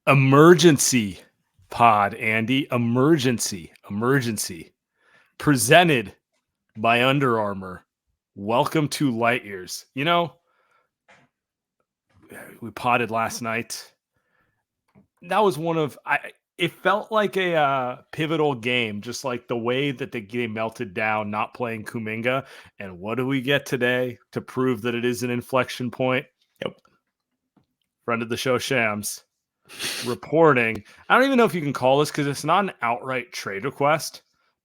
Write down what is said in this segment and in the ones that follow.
Emergency pod, Andy. Emergency. Presented by Under Armour. Welcome to Light Years. You know, we potted last night. That was it felt like a pivotal game, just like the way that the game melted down, not playing Kuminga. And what do we get today to prove that it is an inflection point? Yep. Friend of the show, Shams, reporting. I don't even know if you can call this because it's not an outright trade request,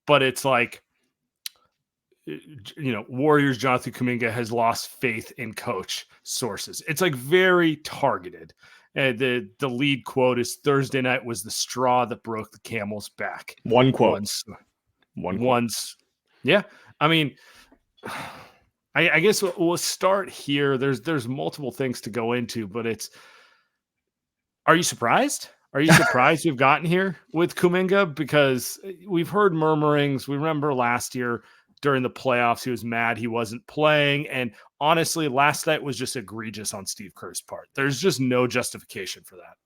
but it's like, Warriors Jonathan Kuminga has lost faith in coach sources. It's like very targeted. The lead quote is Thursday night was the straw that broke the camel's back. One quote. Yeah. I mean, I guess we'll start here. There's multiple things to go into, but are you surprised? Are you surprised we've gotten here with Kuminga? Because we've heard murmurings. We remember last year during the playoffs, he was mad he wasn't playing. And honestly, last night was just egregious on Steve Kerr's part. There's just no justification for that.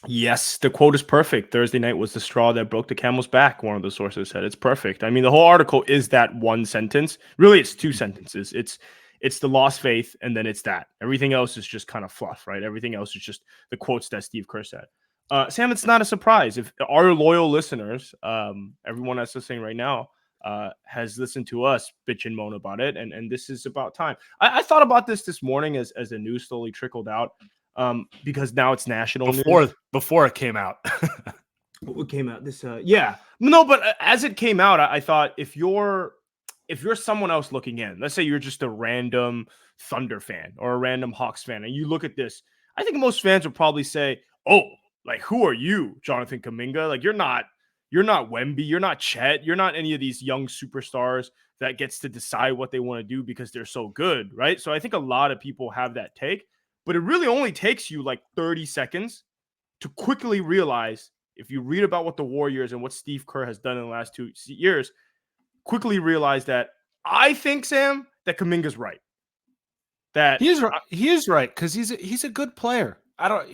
Yes, the quote is perfect. Thursday night was the straw that broke the camel's back, one of the sources said. It's perfect. I mean, the whole article is that one sentence. Really, it's two sentences. It's the lost faith, and then it's that. Everything else is just kind of fluff, right? Everything else is just the quotes that Steve Kerr said. Sam, it's not a surprise. If our loyal listeners, everyone that's listening right now, has listened to us bitch and moan about it, and this is about time. I thought about this morning as the news slowly trickled out, because now it's national news. Before it came out. What came out? But as it came out, I thought if you're someone else looking in, let's say you're just a random Thunder fan or a random Hawks fan, and you look at this, I think most fans would probably say, "Oh, like who are you, Jonathan Kuminga? Like you're not Wemby, you're not Chet, you're not any of these young superstars that gets to decide what they want to do because they're so good, right?" So I think a lot of people have that take, but it really only takes you like 30 seconds to quickly realize, if you read about what the Warriors and what Steve Kerr has done in the last 2 years, quickly realize that I think, Sam, that Kuminga's right. That he is right. He is right because he's a good player. I don't,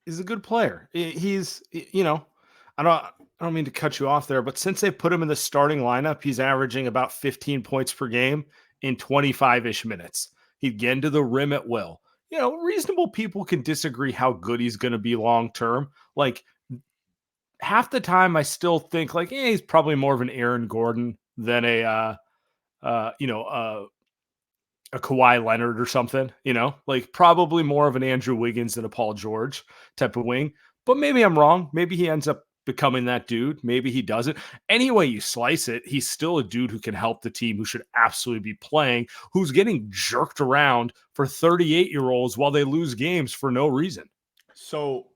he's a good player. He's, I don't mean to cut you off there, but since they put him in the starting lineup, he's averaging about 15 points per game in 25-ish minutes. He'd get into the rim at will. Reasonable people can disagree how good he's going to be long term. Like half the time, I still think like, he's probably more of an Aaron Gordon than a Kawhi Leonard or something, like probably more of an Andrew Wiggins than a Paul George type of wing. But maybe I'm wrong. Maybe he ends up becoming that dude. Maybe he doesn't. Any way you slice it, he's still a dude who can help the team, who should absolutely be playing, who's getting jerked around for 38-year-olds while they lose games for no reason. So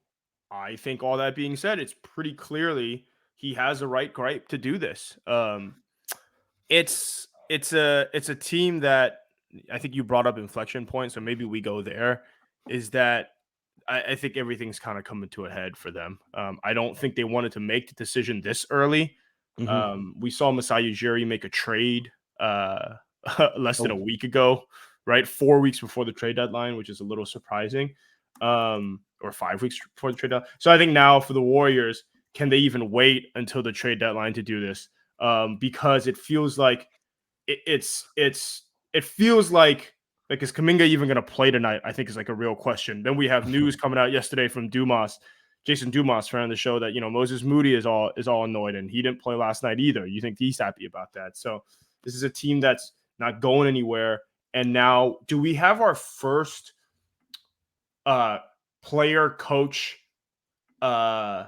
I think all that being said, it's pretty clearly he has a right gripe to do this. It's a team that I think you brought up inflection point, so maybe we go there. Is that I think everything's kind of coming to a head for them. I don't think they wanted to make the decision this early. We saw Masai Ujiri make a trade less than a week ago, right? 4 weeks before the trade deadline, which is a little surprising. Or 5 weeks before the trade deadline. So I think now for the Warriors, can they even wait until the trade deadline to do this? Because it feels like it feels like is Kuminga even going to play tonight? I think is like a real question. Then we have news coming out yesterday from Jason Dumas, friend of the show, that Moses Moody is all annoyed and he didn't play last night either. You think he's happy about that? So this is a team that's not going anywhere. And now, do we have our first player coach fight,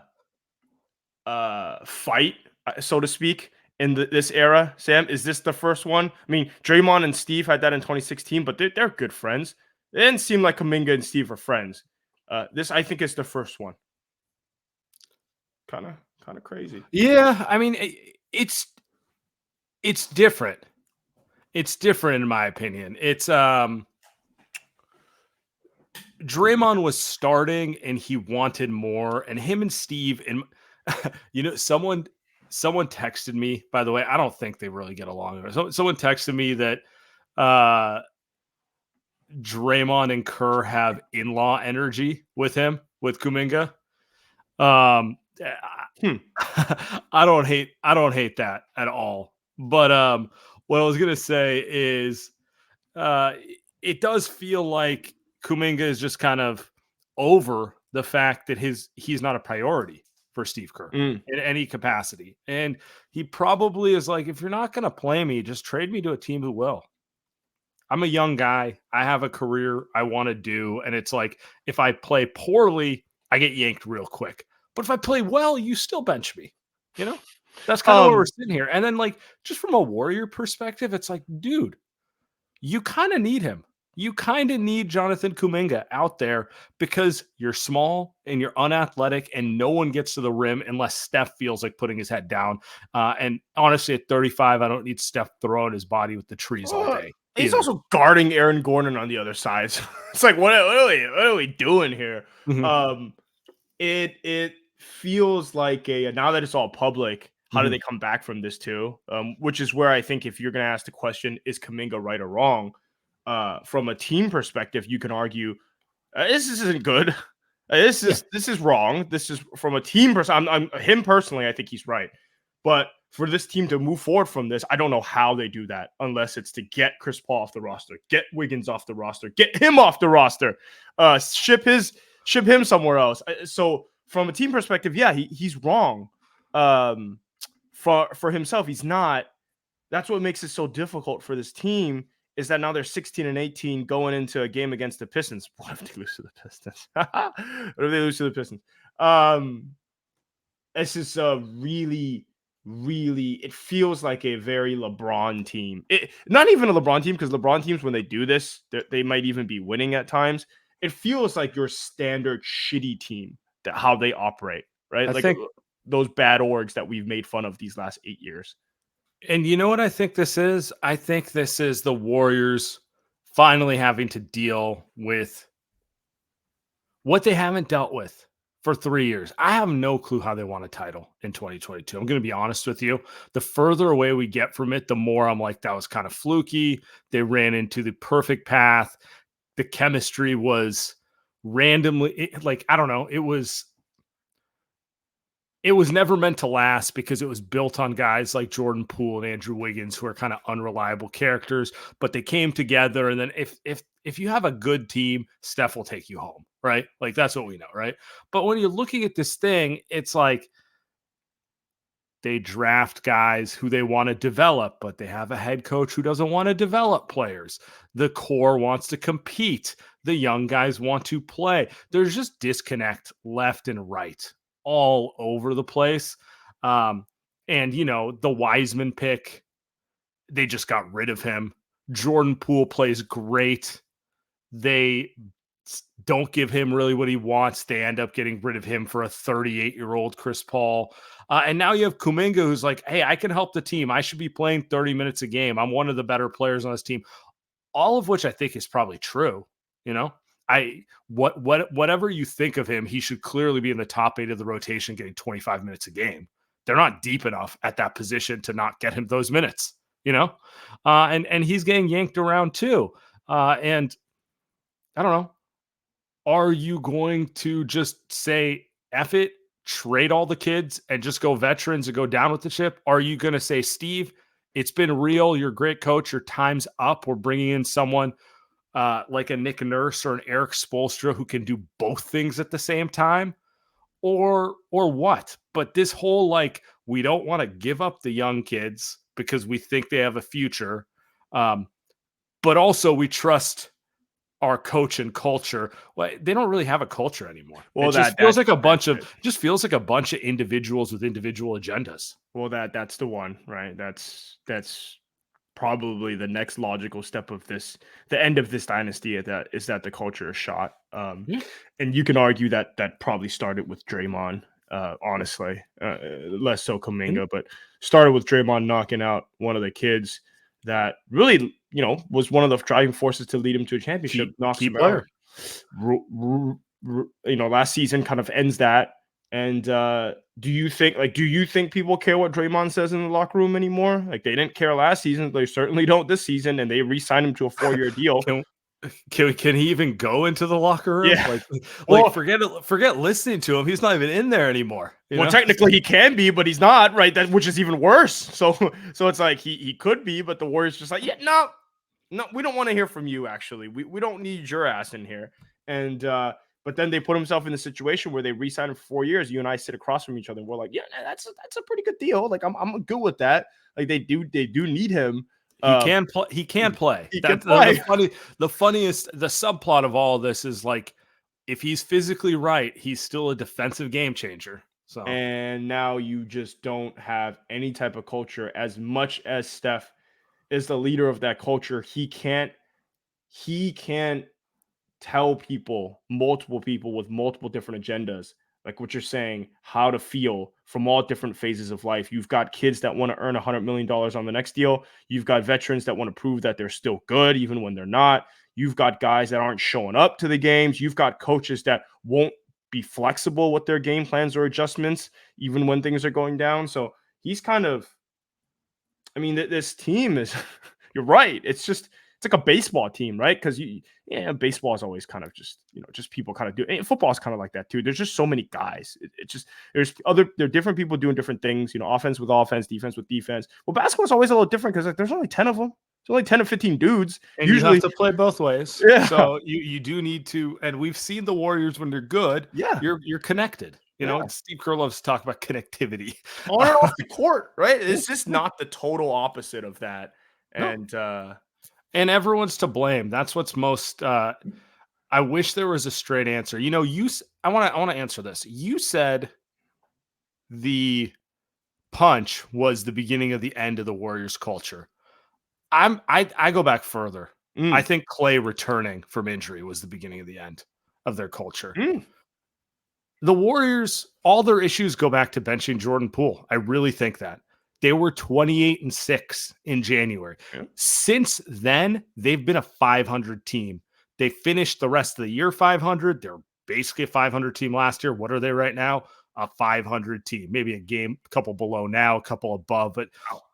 so to speak, in this era? Sam, is this the first one? I mean, Draymond and Steve had that in 2016, but they're good friends. It didn't seem like Kuminga and Steve are friends. This, I think, is the first one. Kind of crazy. Yeah, I mean, it's different. It's different in my opinion. It's Draymond was starting and he wanted more, and him and Steve, and someone texted me, by the way, I don't think they really get along. Someone texted me that Draymond and Kerr have in-law energy with him, with Kuminga. Um, I don't hate that at all. But what I was gonna say is, uh, it does feel like Kuminga is just kind of over the fact that he's not a priority for Steve Kerr Mm. in any capacity, and he probably is like, if you're not gonna play me, just trade me to a team who will. I'm a young guy. I have a career I want to do. And it's like, if I play poorly, I get yanked real quick. But if I play well, you still bench me. You know, that's kind of where we're sitting here. And then, like, just from a Warrior perspective, it's like, dude, you kind of need him. You kind of need Jonathan Kuminga out there because you're small and you're unathletic and no one gets to the rim unless Steph feels like putting his head down. And honestly, at 35, I don't need Steph throwing his body with the trees all day. He's Either. also guarding Aaron Gordon on the other side. So it's like, what are we doing here? Mm-hmm. It feels like now that it's all public, how do Mm-hmm. they come back from this too? Which is where I think if you're going to ask the question, is Kuminga right or wrong? From a team perspective, you can argue this isn't good. This is wrong. This is from a team perspective. I'm him personally. I think he's right, but for this team to move forward from this, I don't know how they do that unless it's to get Chris Paul off the roster, get Wiggins off the roster, get him off the roster, ship him somewhere else. So from a team perspective, yeah, he's wrong. For himself, he's not. That's what makes it so difficult for this team is that now they're 16 and 18 going into a game against the Pistons. What if they lose to the Pistons? What if they lose to the Pistons? This is really, really, it feels like a very LeBron team. Not even a LeBron team, because LeBron teams, when they do this, they might even be winning at times. It feels like your standard shitty team, that how they operate, right? I Like think, those bad orgs that we've made fun of these last 8 years. and you know what I think this is? I think this is the Warriors finally having to deal with what they haven't dealt with for 3 years. I have no clue how they want a title in 2022. I'm going to be honest with you. The further away we get from it, the more I'm like, that was kind of fluky. They ran into the perfect path. The chemistry was randomly, like, I don't know. It was never meant to last because it was built on guys like Jordan Poole and Andrew Wiggins, who are kind of unreliable characters, but they came together. And then if you have a good team, Steph will take you home, right? Like, that's what we know, right? But when you're looking at this thing, it's like they draft guys who they want to develop, but they have a head coach who doesn't want to develop players. The core wants to compete. The young guys want to play. There's just disconnect left and right all over the place. And, you know, the Wiseman pick, they just got rid of him. Jordan Poole plays great. They don't give him really what he wants. They end up getting rid of him for a 38-year-old Chris Paul. And now you have Kuminga, who's like, hey, I can help the team. I should be playing 30 minutes a game. I'm one of the better players on this team. All of which I think is probably true. You know, whatever you think of him, he should clearly be in the top 8 of the rotation, getting 25 minutes a game. They're not deep enough at that position to not get him those minutes, you know? And he's getting yanked around too. And I don't know. Are you going to just say, F it, trade all the kids and just go veterans and go down with the ship? Are you going to say, Steve, it's been real. You're a great coach. Your time's up. We're bringing in someone like a Nick Nurse or an Eric Spoelstra who can do both things at the same time, or what? But this whole, like, we don't want to give up the young kids because we think they have a future, but also we trust our coach and culture. Well, they don't really have a culture anymore. Well, It just feels like a bunch it. of individuals with individual agendas. Well, that's the one, right? That's probably the next logical step of this, the end of this dynasty. That is that the culture is shot. Yeah. And you can argue that probably started with Draymond. Honestly, less so Kuminga, but started with Draymond knocking out one of the kids that really, was one of the driving forces to lead him to a championship. Knocks him out. Last season kind of ends that. And do you think people care what Draymond says in the locker room anymore? Like, they didn't care last season. They certainly don't this season, and they re-signed him to a 4-year deal. Can he even go into the locker room? Yeah. Like Well, forget listening to him. He's not even in there anymore. You well, know? technically he can be, but he's not, right? That which is even worse. So it's like he could be, but the Warriors just like, yeah, no, we don't want to hear from you. Actually, we don't need your ass in here. And but then they put himself in the situation where they re-signed him for 4 years. You and I sit across from each other, and we're like, yeah, that's a pretty good deal. Like I'm good with that. Like they do need him. He Uh, can play. He can play. he can That the play. the funniest, the subplot of all of this is like, if he's physically right, he's still a defensive game changer. So And now you just don't have any type of culture. As much as Steph is the leader of that culture, he can't tell people, multiple people with multiple different agendas, like what you're saying, how to feel from all different phases of life. You've got kids that want to earn $100 million on the next deal. You've got veterans that want to prove that they're still good even when they're not. You've got guys that aren't showing up to the games. You've got coaches that won't be flexible with their game plans or adjustments even when things are going down. So he's kind of, I mean, this team is, you're right. It's like a baseball team, right? Because baseball is always kind of just people kind of do. And football is kind of like that too. There's just so many guys. It just there are different people doing different things. Offense with offense, defense with defense. Well, basketball is always a little different because there's only 10 of them. There's only 10 to 15 dudes. and you have Usually, to play both ways. yeah, So you do need to, and we've seen the Warriors when they're good. yeah, You're connected. yeah. Steve Kerr loves to talk about connectivity. On and off the court, right? It's just not the total opposite of that. No, And and everyone's to blame. That's what's most. I wish there was a straight answer. I want to answer this. You said the punch was the beginning of the end of the Warriors culture. I go back further. I mm, think Clay returning from injury was the beginning of the end of their culture. mm, The Warriors, all their issues go back to benching Jordan Poole. I really think that. They were 28-6 in January. yeah. Since then, they've been a 500 team. They finished the rest of the year 500. They're basically a 500 team last year. What are they right now? A 500 team. Maybe a couple below now, a couple above, but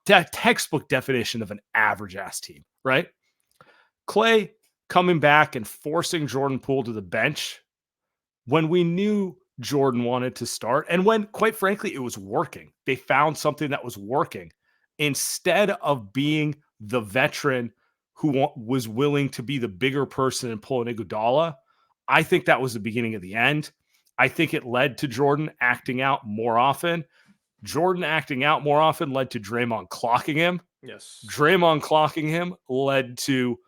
that textbook definition of an average ass team, right? Clay coming back and forcing Jordan Poole to the bench when we knew Jordan wanted to start, and when, quite frankly, it was working. They found something that was working instead of being the veteran who was willing to be the bigger person and pull an Iguodala. I think that was the beginning of the end. I think it led to Jordan acting out more often. Jordan acting out more often led to Draymond clocking him. Yes. Draymond clocking him led to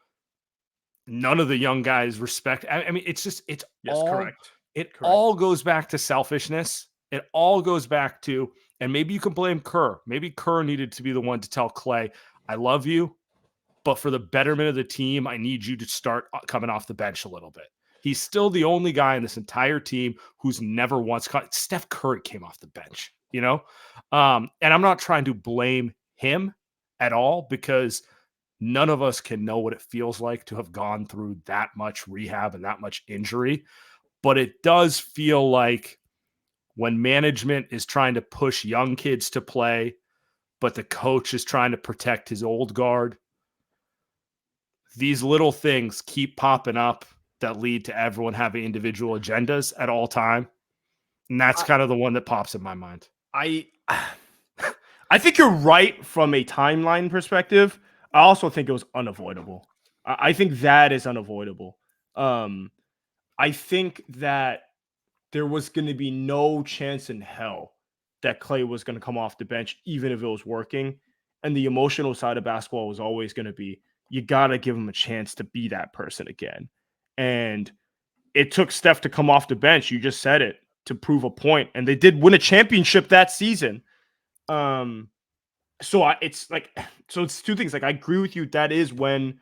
none of the young guys respect. I mean, it's Yes. Correct. it Correct. all goes back to selfishness. It all goes back to, and maybe you can blame Kerr. Maybe Kerr needed to be the one to tell Clay, I love you, but for the betterment of the team, I need you to start coming off the bench a little bit. He's still the only guy in this entire team who's never once caught. Steph Curry came off the bench, and I'm not trying to blame him at all, because none of us can know what it feels like to have gone through that much rehab and that much injury. But it does feel like when management is trying to push young kids to play, but the coach is trying to protect his old guard, these little things keep popping up that lead to everyone having individual agendas at all time. And that's kind of the one that pops in my mind. I I think you're right from a timeline perspective. I also think it was unavoidable. I think that is unavoidable. I think that there was going to be no chance in hell that Clay was going to come off the bench, even if it was working. And the emotional side of basketball was always going to be, you got to give him a chance to be that person again. And it took Steph to come off the bench. You just said it, to prove a point. And they did win a championship that season. It's like, so it's two things. Like, I agree with you. That is when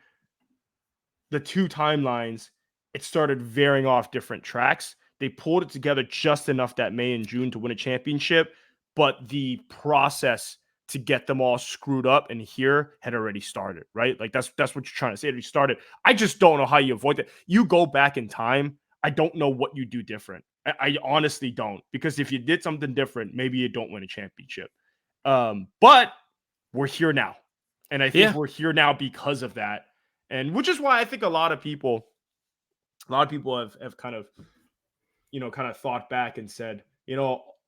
the two timelines, it started veering off different tracks. They pulled it together just enough that May and June to win a championship, but the process to get them all screwed up and here had already started, right? Like that's what you're trying to say. It already started. I just don't know how you avoid that. You go back in time, I don't know what you do different. I honestly don't, because if you did something different, maybe you don't win a championship. But we're here now. And I think we're here now because of that. And which is why I think a lot of people A lot of people have kind of, thought back and said,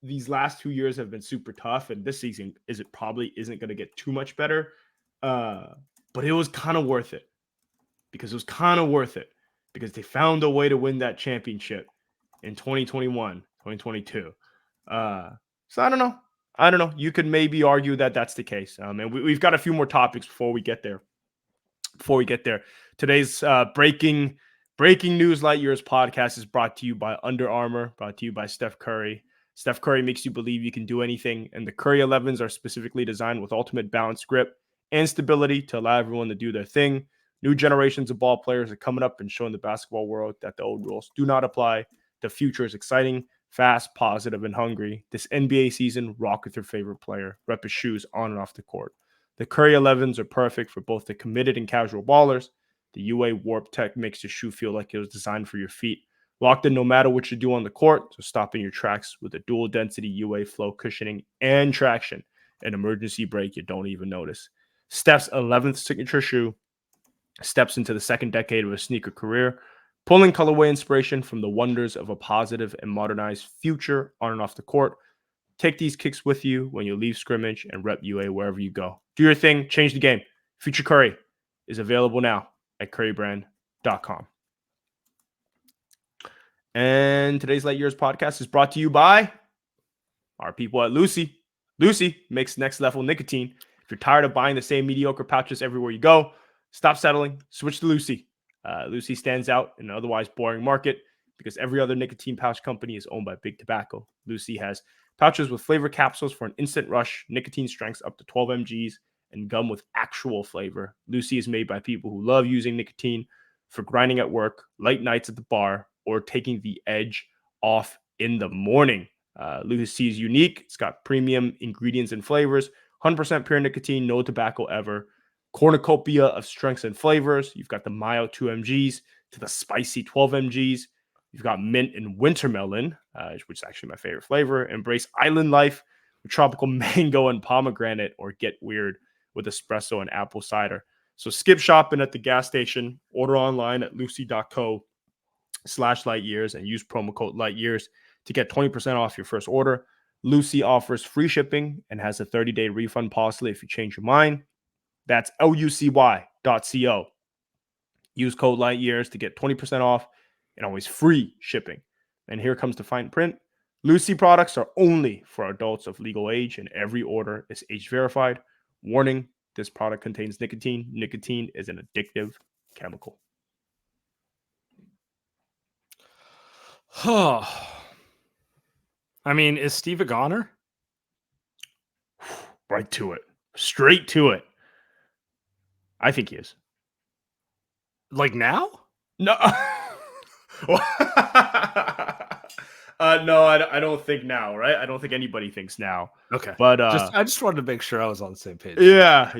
these last 2 years have been super tough, and this season probably isn't going to get too much better. But it was kind of worth it because they found a way to win that championship in 2021, 2022. So I don't know. You could maybe argue that that's the case. And we've got a few more topics before we get there. Today's breaking news Light Years podcast is brought to you by Under Armour, brought to you by Steph Curry. Steph Curry makes you believe you can do anything, and the Curry 11s are specifically designed with ultimate balance, grip, and stability to allow everyone to do their thing. New generations of ball players are coming up and showing the basketball world that the old rules do not apply. The future is exciting, fast, positive, and hungry. This NBA season, rock with your favorite player. Rep his shoes on and off the court. The Curry 11s are perfect for both the committed and casual ballers. The UA Warp Tech makes your shoe feel like it was designed for your feet. Locked in no matter what you do on the court, so stop in your tracks with a dual density UA flow cushioning and traction. An emergency brake you don't even notice. Steph's 11th signature shoe steps into the second decade of a sneaker career, pulling colorway inspiration from the wonders of a positive and modernized future on and off the court. Take these kicks with you when you leave scrimmage and rep UA wherever you go. Do your thing, change the game. Future Curry is available now at currybrand.com. And today's Light Years podcast is brought to you by our people at Lucy. Lucy makes next level nicotine. If you're tired of buying the same mediocre pouches everywhere you go, stop settling, switch to Lucy. Lucy stands out in an otherwise boring market because every other nicotine pouch company is owned by Big Tobacco. Lucy has pouches with flavor capsules for an instant rush, nicotine strengths up to 12 mgs, and gum with actual flavor. Lucy is made by people who love using nicotine for grinding at work, late nights at the bar, or taking the edge off in the morning. Lucy is unique. It's got premium ingredients and flavors, 100% pure nicotine, no tobacco ever, cornucopia of strengths and flavors. You've got the mild 2 mgs to the spicy 12 mgs. You've got mint and winter melon, which is actually my favorite flavor. Embrace island life with tropical mango and pomegranate, or get weird with espresso and apple cider. So skip shopping at the gas station, order online at lucy.co/lightyears and use promo code lightyears to get 20% off your first order. Lucy offers free shipping and has a 30-day refund policy if you change your mind. That's lucy.co. Use code lightyears to get 20% off and always free shipping. And here comes the fine print. Lucy products are only for adults of legal age, and every order is age verified. Warning, this product contains nicotine. Nicotine is an addictive chemical. I mean, is Steve a goner? Right to it. Straight to it. I think he is. Like now? No. No, I don't think now, right? I don't think anybody thinks now. Okay. But I just wanted to make sure I was on the same page. Yeah.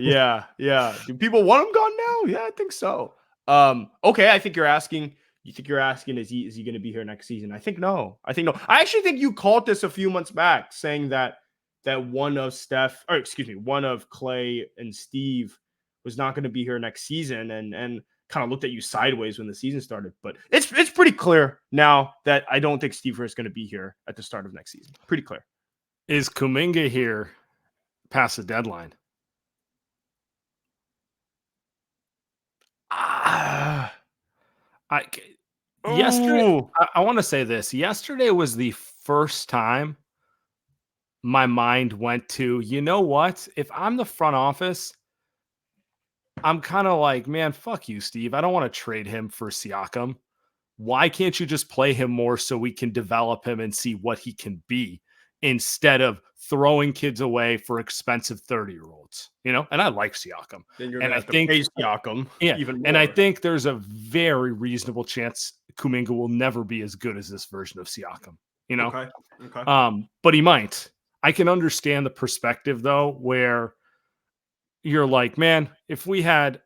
Do people want him gone now? Yeah, I think so. Okay, I think you're asking. You think you're asking, is he going to be here next season? I think no. I actually think you called this a few months back, saying that one of Clay and Steve was not going to be here next season, and kind of looked at you sideways when the season started. But it's pretty clear now that I don't think Steve Kerr is going to be here at the start of next season. Pretty clear. Is Kuminga here past the deadline? Yesterday, I want to say this. Yesterday was the first time my mind went to, you know what? If I'm the front office, I'm kind of like, man, fuck you, Steve. I don't want to trade him for Siakam. Why can't you just play him more so we can develop him and see what he can be, instead of throwing kids away for expensive 30-year-olds, And I like Siakam. Then you're and I think pay Siakam, even more. And I think there's a very reasonable chance Kuminga will never be as good as this version of Siakam, Okay. But he might. I can understand the perspective though, where you're like, man, if we had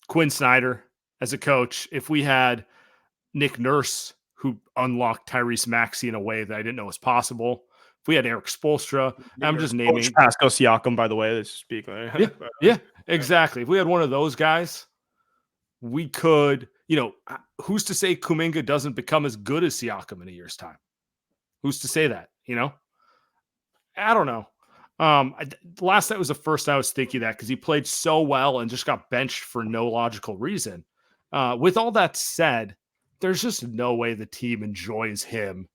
Quinn Snyder as a coach, if we had Nick Nurse, who unlocked Tyrese Maxey in a way that I didn't know was possible, if we had Eric Spoelstra, I'm just naming Pascal Siakam, by the way, let's speak. Yeah, exactly. If we had one of those guys, we could who's to say Kuminga doesn't become as good as Siakam in a year's time? Who's to say that? I don't know. Last night was the first I was thinking that because he played so well and just got benched for no logical reason. With all that said, there's just no way the team enjoys him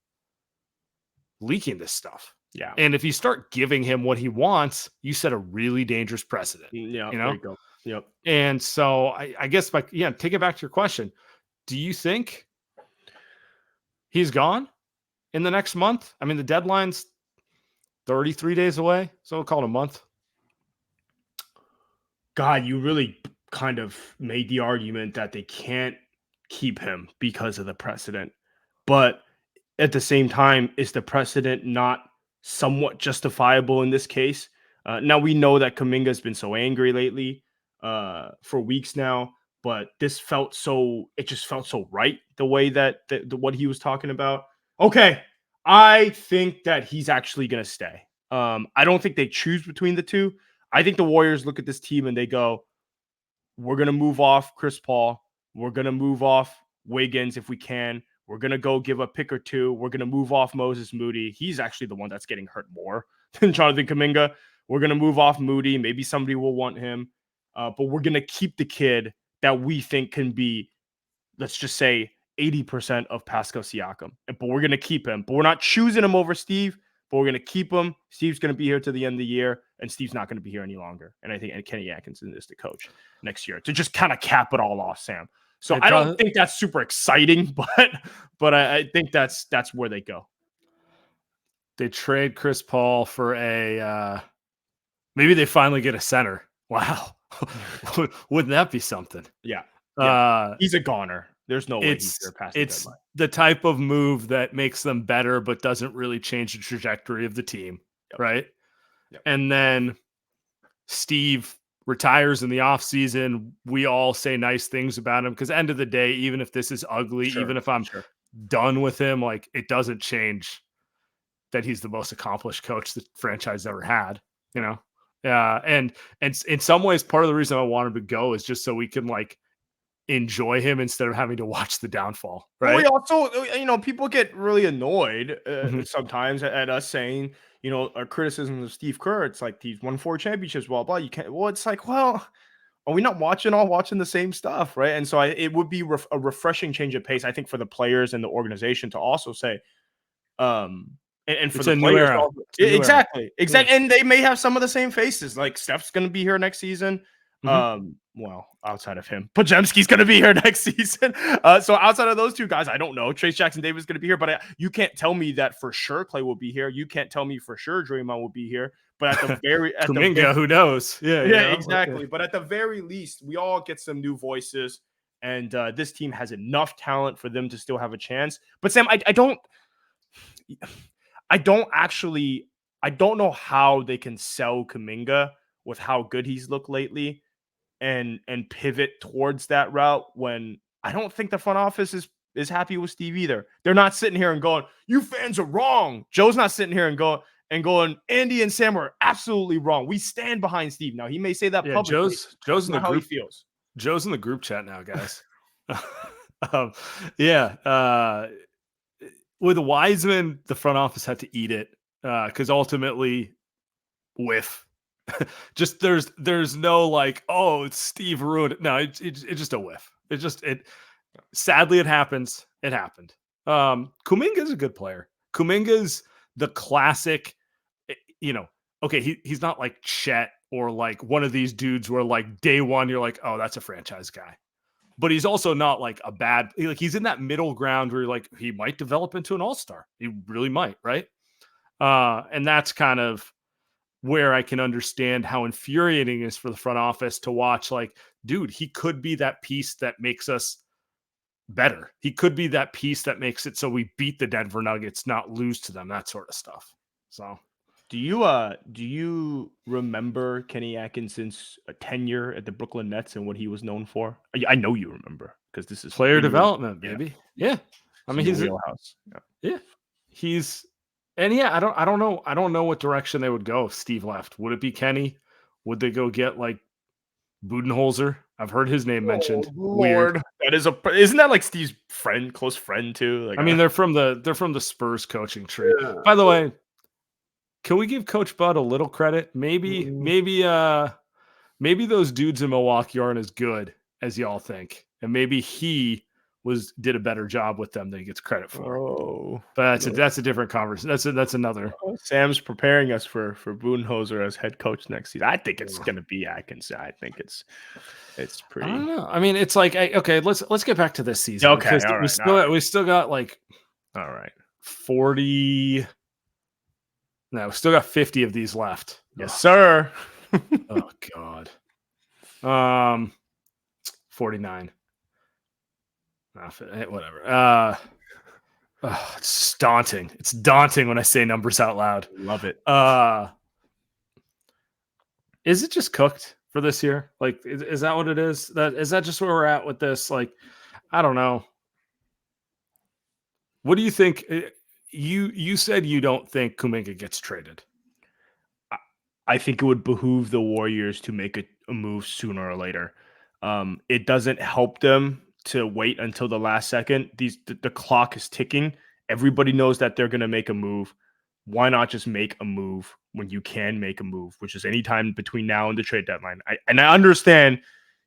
leaking this stuff. Yeah. And if you start giving him what he wants, you set a really dangerous precedent. Yeah. You There know? you go. Yep. And so I guess, take it back to your question. Do you think he's gone in the next month? I mean, the deadline's 33 days away, so we'll call it a month. God, you really kind of made the argument that they can't keep him because of the precedent. But at the same time, is the precedent not somewhat justifiable in this case? Now we know that Kaminga has been so angry lately for weeks now, but it just felt so right the way that what he was talking about. Okay, I think that he's actually going to stay. I don't think they choose between the two. I think the Warriors look at this team and they go, we're going to move off Chris Paul. We're going to move off Wiggins if we can. We're going to go give a pick or two. We're going to move off Moses Moody. He's actually the one that's getting hurt more than Jonathan Kuminga. We're going to move off Moody. Maybe somebody will want him. But we're going to keep the kid that we think can be, let's just say, 80% of Pascal Siakam. But we're going to keep him. But we're not choosing him over Steve, but we're going to keep him. Steve's going to be here to the end of the year, and Steve's not going to be here any longer. And I think Kenny Atkinson is the coach next year to just kind of cap it all off, Sam. So I don't think that's super exciting, but I think that's where they go. They trade Chris Paul for maybe they finally get a center. Wow. Wouldn't that be something? Yeah. He's a goner. There's no way he's there past the deadline. It's the type of move that makes them better, but doesn't really change the trajectory of the team, right? Yep. And then Steve retires in the offseason. We all say nice things about him because end of the day, even if this is ugly, even if I'm done with him, like it doesn't change that he's the most accomplished coach the franchise ever had, and in some ways, part of the reason I want him to go is just so we can enjoy him instead of having to watch the downfall. Right. We also, people get really annoyed sometimes at us saying, our criticism of Steve Kerr. It's like he's won 4 championships. Blah blah. You can't. Well, it's like, well, are we not watching the same stuff, right? And so it would be a refreshing change of pace, I think, for the players and the organization to also say, and for it's the players, exactly. Yeah. And they may have some of the same faces. Like Steph's going to be here next season. Well, outside of him, Podziemski's going to be here next season. So outside of those two guys, I don't know. Trace Jackson-Davis is going to be here, but you can't tell me that for sure Clay will be here. You can't tell me for sure Draymond will be here. But at the very Kuminga, who knows? Yeah, exactly. Okay. But at the very least, we all get some new voices, and this team has enough talent for them to still have a chance. But Sam, I don't know how they can sell Kuminga with how good he's looked lately and pivot towards that route when I don't think the front office is happy with Steve either. They're not sitting here and going, you fans are wrong. Joe's not sitting here and going, Andy and Sam are absolutely wrong. We stand behind Steve. Now he may say that publicly. Joe's in the how group. He feels. Joe's in the group chat now, guys. With Wiseman, the front office had to eat it because ultimately, just there's no it's Steve ruined it. No, it's just a whiff. Sadly it happens. It happened. Kuminga's a good player. Kuminga's the classic, okay, he's not like Chet or like one of these dudes where day one you're like, oh, that's a franchise guy. But he's also not a bad, he's in that middle ground where you're he might develop into an all-star. He really might, right? And that's kind of where I can understand how infuriating it is for the front office to watch, dude, he could be that piece that makes us better. He could be that piece that makes it so we beat the Denver Nuggets, not lose to them, that sort of stuff. So do you remember Kenny Atkinson's tenure at the Brooklyn Nets and what he was known for? I know you remember because this is player development, baby. Yeah. I mean, he's a wheelhouse. Yeah. I don't know what direction they would go if Steve left. Would it be Kenny? Would they go get Budenholzer? I've heard his name mentioned. Weird. Lord, isn't that like Steve's friend, close friend too? Like, I mean, they're from the Spurs coaching tree. yeah. By the way, can we give Coach Bud a little credit? Mm. Maybe those dudes in Milwaukee aren't as good as y'all think, and maybe he did a better job with them than he gets credit for. Oh, But that's a different conversation. That's another. Sam's preparing us for Budenholzer as head coach next season. I think it's gonna be Atkins. I think it's I don't pretty. know. I mean, it's like okay, let's get back to this season. Okay, because all right, we still got like all right. 40. No, we still got 50 of these left. Yes, sir. Oh God. 49. Whatever. It's daunting. It's daunting when I say numbers out loud. Love it. Is it just cooked for this year? Like, is that what it is? Is that just where we're at with this? Like, I don't know. What do you think? You said you don't think Kuminga gets traded. I think it would behoove the Warriors to make a move sooner or later. It doesn't help them to wait until the last second. The clock is ticking. Everybody knows that they're going to make a move. Why not just make a move when you can make a move, which is anytime between now and the trade deadline? I understand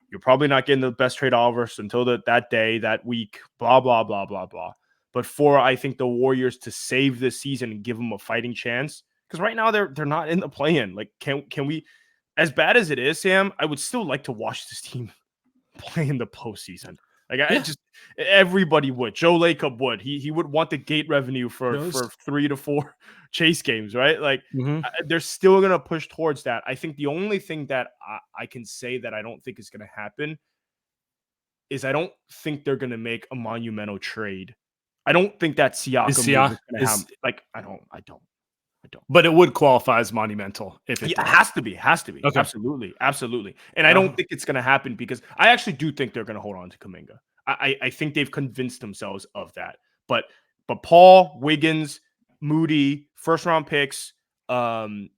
you're probably not getting the best trade offers until that day, that week, blah, blah, blah, blah, blah. But I think the Warriors to save this season and give them a fighting chance, because right now they're not in the play-in. Like, can we, as bad as it is, Sam, I would still like to watch this team play in the postseason. Like, everybody would. Joe Lacob would. He would want the gate revenue for 3 to 4 chase games, right? Like, they're still going to push towards that. I think the only thing that I can say that I don't think is going to happen is I don't think they're going to make a monumental trade. I don't think that Siakam is going to happen. Like, I don't. But it would qualify as monumental if it did. Has to be. Okay. Absolutely. And I don't think it's going to happen, because I actually do think they're going to hold on to Kuminga. I think they've convinced themselves of that. But Paul, Wiggins, Moody, first round picks, even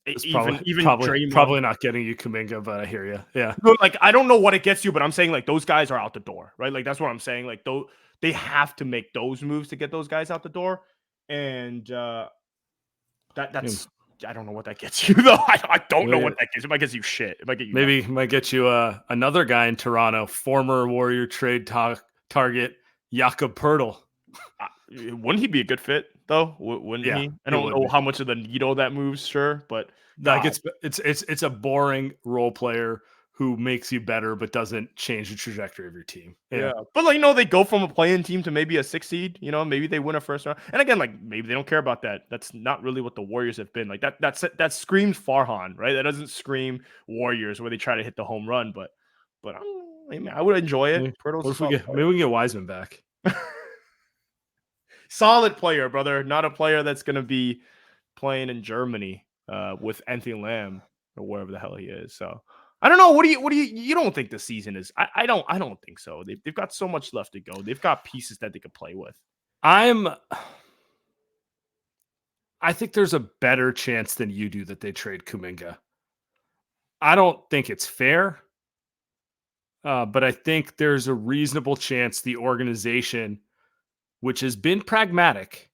probably not getting you Kuminga, but I hear you. Yeah. Like, I don't know what it gets you, but I'm saying, like, those guys are out the door, right? Like, that's what I'm saying. Like, they have to make those moves to get those guys out the door. And that's I don't know what that gets you, though. I don't know what that gets. It might get you shit. It might get you maybe nothing. Might get you another guy in Toronto, former Warrior trade target Jakob Poeltl. Wouldn't he be a good fit, though? Wouldn't he? I don't know how much of the needle that moves, sure, but like it's a boring role player who makes you better but doesn't change the trajectory of your team. Yeah. But, like, they go from a play-in team to maybe a 6 seed, maybe they win a first round. And again, like, maybe they don't care about that. That's not really what the Warriors have been. Like, that screams Farhan, right? That doesn't scream Warriors where they try to hit the home run, but I would enjoy it. Maybe we can get Wiseman back. Solid player, brother. Not a player that's going to be playing in Germany with Anthony Lamb or wherever the hell he is. So I don't know. What do you don't think the season is? I don't think so. They've got so much left to go. They've got pieces that they could play with. I think there's a better chance than you do that they trade Kuminga. I don't think it's fair, but I think there's a reasonable chance the organization, which has been pragmatic,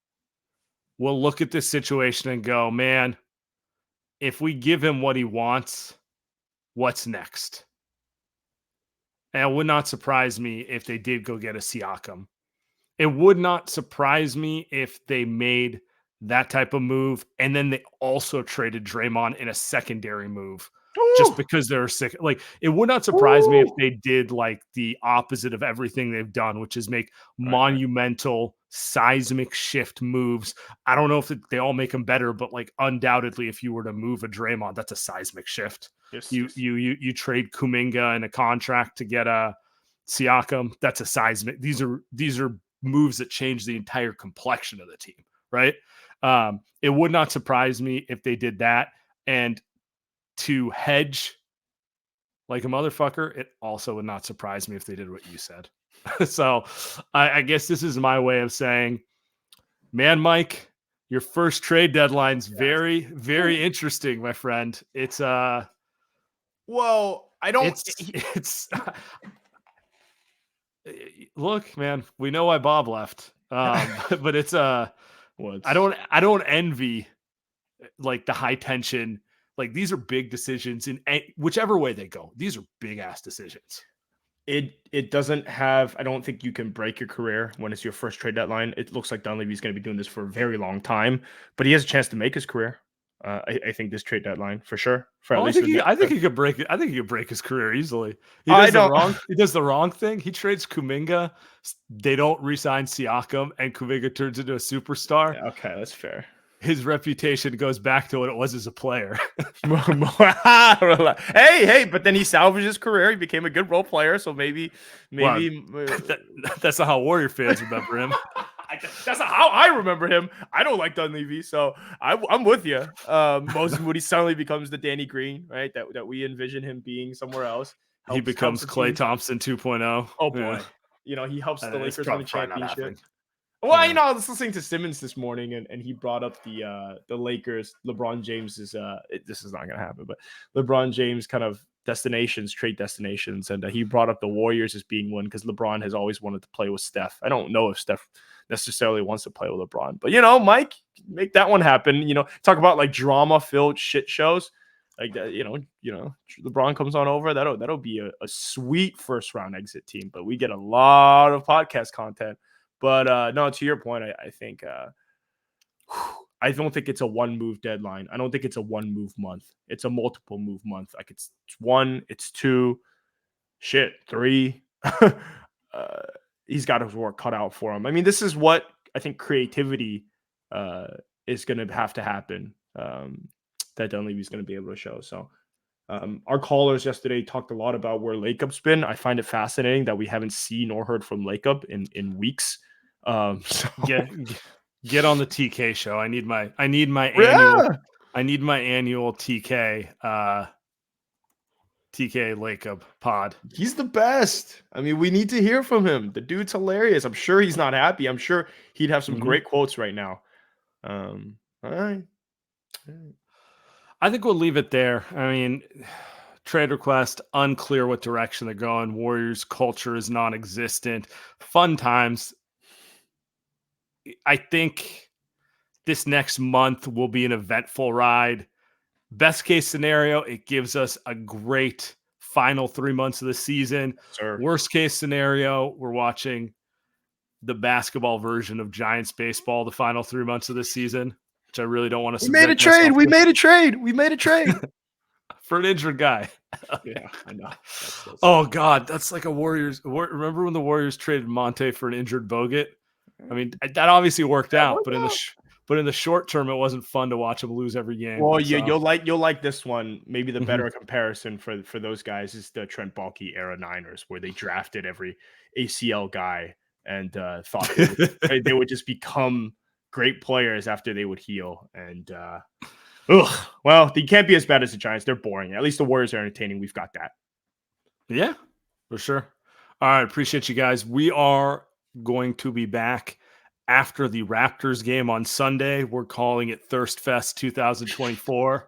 will look at this situation and go, man, if we give him what he wants, what's next? And it would not surprise me if they did go get a Siakam. It would not surprise me if they made that type of move and then they also traded Draymond in a secondary move. Just because they're sick. Like, it would not surprise me if they did like the opposite of everything they've done, which is make monumental seismic shift moves. I don't know if they all make them better, but like undoubtedly, if you were to move a Draymond, that's a seismic shift. You trade Kuminga in a contract to get a Siakam. That's a seismic. These are moves that change the entire complexion of the team, right? It would not surprise me if they did that. And to hedge like a motherfucker, it also would not surprise me if they did what you said. So I guess this is my way of saying, man, Mike, your first trade deadline's very, very interesting, my friend. It's well, I don't. It's look, man, we know why Bob left. But it's I don't envy like the high tension. Like these are big decisions in whichever way they go. These are big ass decisions. It doesn't have. I don't think you can break your career when it's your first trade deadline. It looks like Dunleavy's going to be doing this for a very long time, but he has a chance to make his career. I think this trade deadline for sure. For at Oh, least for I think he could break it. I think he could break his career easily. I don't. He does the wrong thing. He trades Kuminga. They don't re-sign Siakam, and Kuminga turns into a superstar. Yeah, okay, that's fair. His reputation goes back to what it was as a player. hey, but then he salvaged his career. He became a good role player. So maybe Well, that's not how Warrior fans remember him. That's not how I remember him. I don't like Dunleavy, so I'm with you. Moses Moody suddenly becomes the Danny Green, right? That we envision him being somewhere else. He becomes Klay Thompson 2.0. Oh boy, he helps the Lakers win a championship. Well, I was listening to Simmons this morning, and he brought up the Lakers. LeBron James is this is not going to happen, but LeBron James kind of trade destinations, and he brought up the Warriors as being one because LeBron has always wanted to play with Steph. I don't know if Steph necessarily wants to play with LeBron, but Mike, make that one happen. Talk about like drama-filled shit shows like that. LeBron comes on over. That'll be a sweet first round exit team, but we get a lot of podcast content. But no, to your point, I think I don't think it's a one move deadline. I don't think it's a one move month. It's a multiple move month. Like it's one, it's two, three. He's got his work cut out for him. I mean, this is what I think creativity is going to have to happen. That Dunleavy's going to be able to show. So our callers yesterday talked a lot about where Lakeup's been. I find it fascinating that we haven't seen or heard from Lakeup in weeks. So get on the TK show. I need my annual TK Lakeup pod. He's the best. I mean, we need to hear from him. The dude's hilarious. I'm sure he's not happy. I'm sure he'd have some great quotes right now. All right. I think we'll leave it there. I mean, trade request, unclear what direction they're going. Warriors culture is non-existent. Fun times. I think this next month will be an eventful ride. Best case scenario, it gives us a great final 3 months of the season. Sure. Worst case scenario, we're watching the basketball version of Giants baseball the final 3 months of the season, which I really don't want to. We made a trade. We made a trade for an injured guy. Yeah, I know. Oh God, that's like a Warriors. Remember when the Warriors traded Monte for an injured Bogut? I mean, that obviously worked out, but in the short term, it wasn't fun to watch them lose every game. Well, you'll like this one. Maybe the better comparison for those guys is the Trent Baalke era Niners, where they drafted every ACL guy and thought they would just become great players after they would heal. And well, they can't be as bad as the Giants. They're boring. At least the Warriors are entertaining. We've got that. Yeah, for sure. All right, appreciate you guys. We are going to be back after the Raptors game on Sunday. We're calling it Thirst Fest 2024.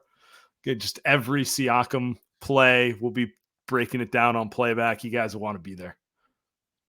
Get just every Siakam play. We'll be breaking it down on playback. You guys will want to be there.